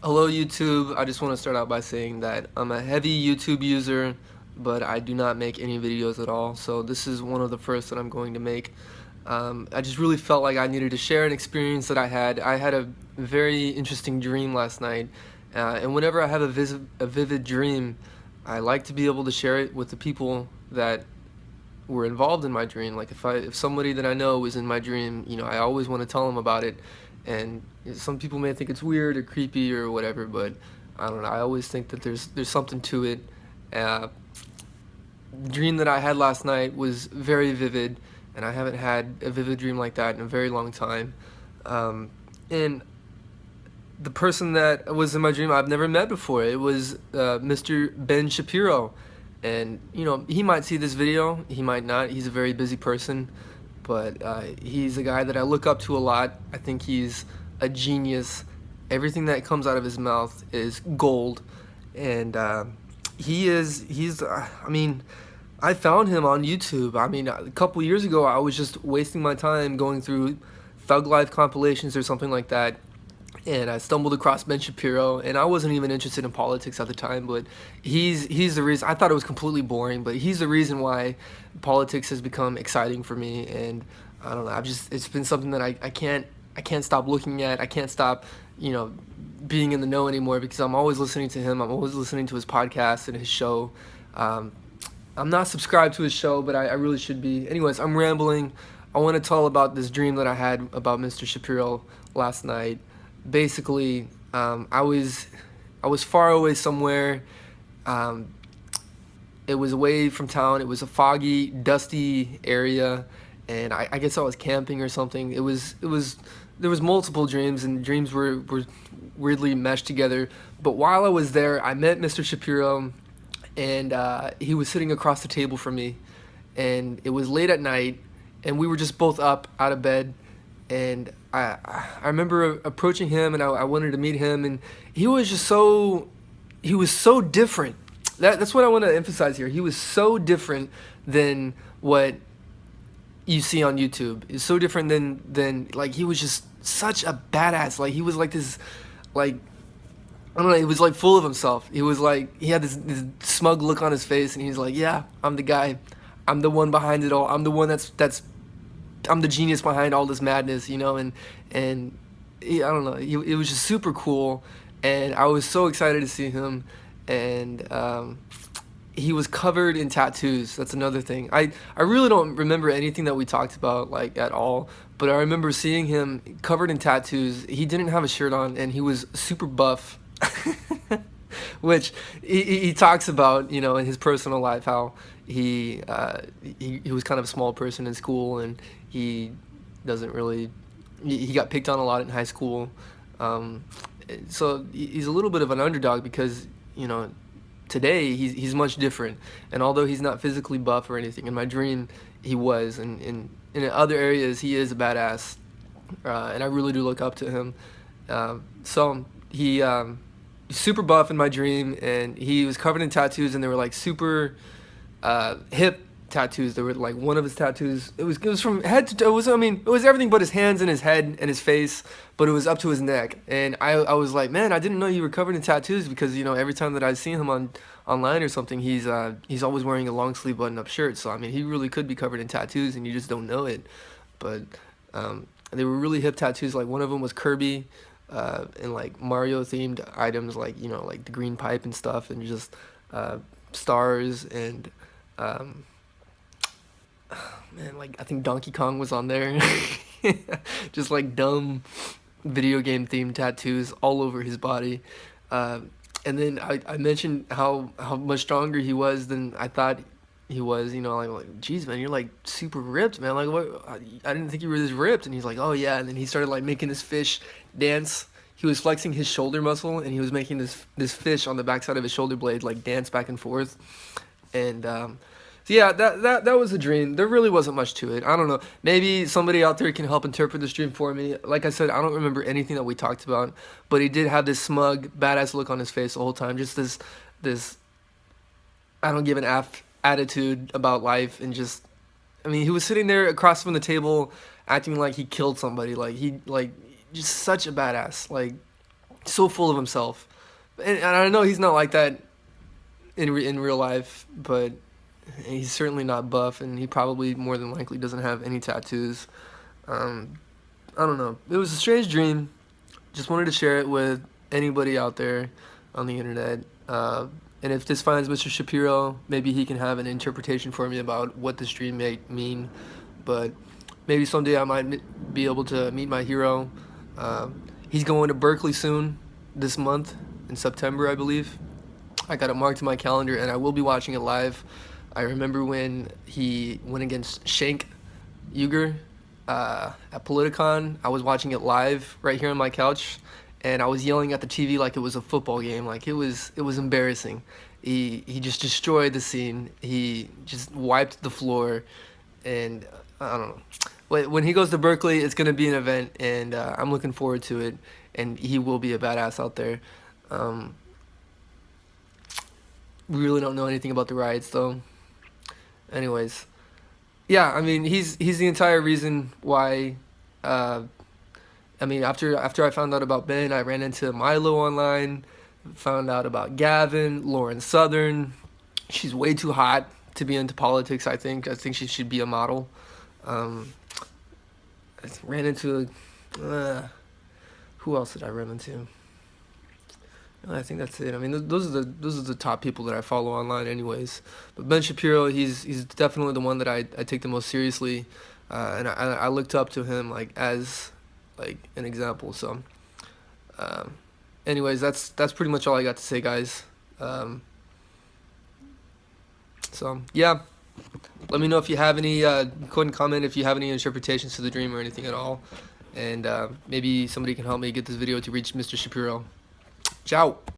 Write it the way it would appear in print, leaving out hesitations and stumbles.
Hello YouTube, I just want to start out by saying that I'm a heavy YouTube user, but I do not make any videos at all, so this is one of the first that I'm going to make. I just really felt like I needed to share an experience that I had. I had a very interesting dream last night, and whenever I have a vivid dream, I like to be able to share it with the people that were involved in my dream. Like if somebody that I know was in my dream, I always want to tell them about it. And some people may think it's weird or creepy or whatever, but I don't know. I always think that there's something to it. Uh, the dream that I had last night was very vivid, and I haven't had a vivid dream like that in a very long time. And the person that was in my dream I've never met before. It was Mr. Ben Shapiro. And, he might see this video, he might not. He's a very busy person, but he's a guy that I look up to a lot. I think he's a genius. Everything that comes out of his mouth is gold. And I found him on YouTube. A couple years ago, I was just wasting my time going through Thug Life compilations or something like that, and I stumbled across Ben Shapiro, and I wasn't even interested in politics at the time, but he's the reason. I thought it was completely boring, but he's the reason why politics has become exciting for me. And I don't know, it's been something that I can't stop looking at. I can't stop, being in the know anymore, because I'm always listening to him. I'm always listening to his podcast and his show. I'm not subscribed to his show, but I really should be. Anyways, I'm rambling. I want to tell about this dream that I had about Mr. Shapiro last night. Basically, I was far away somewhere. It was away from town. It was a foggy, dusty area, and I guess I was camping or something. There was multiple dreams, and dreams were weirdly meshed together. But while I was there, I met Mr. Shapiro, and he was sitting across the table from me, and it was late at night, and we were just both up out of bed. And I remember approaching him, and I wanted to meet him, and he was so different. That's what I want to emphasize here. He was so different than what you see on YouTube. It's so different than like, he was just such a badass. Like, he was like this, like, I don't know, he was like full of himself. He was like, he had this smug look on his face, and he's like, yeah, I'm the guy. I'm the one behind it all. I'm the one I'm the genius behind all this madness, and I don't know, it was just super cool, and I was so excited to see him. And he was covered in tattoos. That's another thing. I really don't remember anything that we talked about, like, at all, but I remember seeing him covered in tattoos. He didn't have a shirt on, and he was super buff. Which he talks about, in his personal life, how he was kind of a small person in school, and he got picked on a lot in high school. So he's a little bit of an underdog, because today he's much different. And although he's not physically buff or anything, in my dream he was, and in other areas he is a badass, and I really do look up to him. So he's super buff in my dream, and he was covered in tattoos, and they were like super hip tattoos. They were like, one of his tattoos, it was from head to toe. It was everything but his hands and his head and his face, but it was up to his neck. And I was like, man, I didn't know you were covered in tattoos, because every time that I've seen him online or something, he's always wearing a long sleeve button up shirt. So he really could be covered in tattoos, and you just don't know it. But they were really hip tattoos. Like, one of them was Kirby, and like Mario themed items, like like the green pipe and stuff, and just stars, and man, like, I think Donkey Kong was on there. Just like dumb video game themed tattoos all over his body. And then I mentioned how much stronger he was than I thought he was. Like, geez, man, you're like super ripped, man. Like, what? I didn't think you were this ripped. And he's like, oh yeah. And then he started like making this fish dance. He was flexing his shoulder muscle, and he was making this fish on the backside of his shoulder blade like dance back and forth. And so yeah, that was a dream. There really wasn't much to it. I don't know. Maybe somebody out there can help interpret this dream for me. Like I said, I don't remember anything that we talked about, but he did have this smug, badass look on his face the whole time. Just this I don't give an F attitude about life, and just, he was sitting there across from the table, acting like he killed somebody. Like, just such a badass. Like, so full of himself. And I know he's not like that in real life, but he's certainly not buff, and he probably more than likely doesn't have any tattoos. Um, I don't know. It was a strange dream. Just wanted to share it with anybody out there on the internet. And if this finds Mr. Shapiro, maybe he can have an interpretation for me about what this dream may mean. But maybe someday I might be able to meet my hero. Uh, he's going to Berkeley soon, this month, in September, I believe. I got it marked in my calendar, and I will be watching it live. I remember when he went against Shank Uger at Politicon. I was watching it live right here on my couch, and I was yelling at the TV like it was a football game. Like it was embarrassing. He just destroyed the scene. He just wiped the floor, and I don't know. When he goes to Berkeley, it's gonna be an event, and I'm looking forward to it. And he will be a badass out there. Um, we really don't know anything about the riots, though. Anyways, yeah, I mean, he's the entire reason why. Uh, I mean, after I found out about Ben, I ran into Milo online, found out about Gavin, Lauren Southern. She's way too hot to be into politics. I think she should be a model. Um, I ran into who else did I run into? I think that's it. I mean, those are the top people that I follow online, anyways. But Ben Shapiro, he's definitely the one that I take the most seriously, and I looked up to him like as like an example. So, um, anyways, that's pretty much all I got to say, guys. Um, so yeah, let me know if you have any. Go ahead and comment if you have any interpretations to the dream or anything at all, and maybe somebody can help me get this video to reach Mr. Shapiro. Ciao.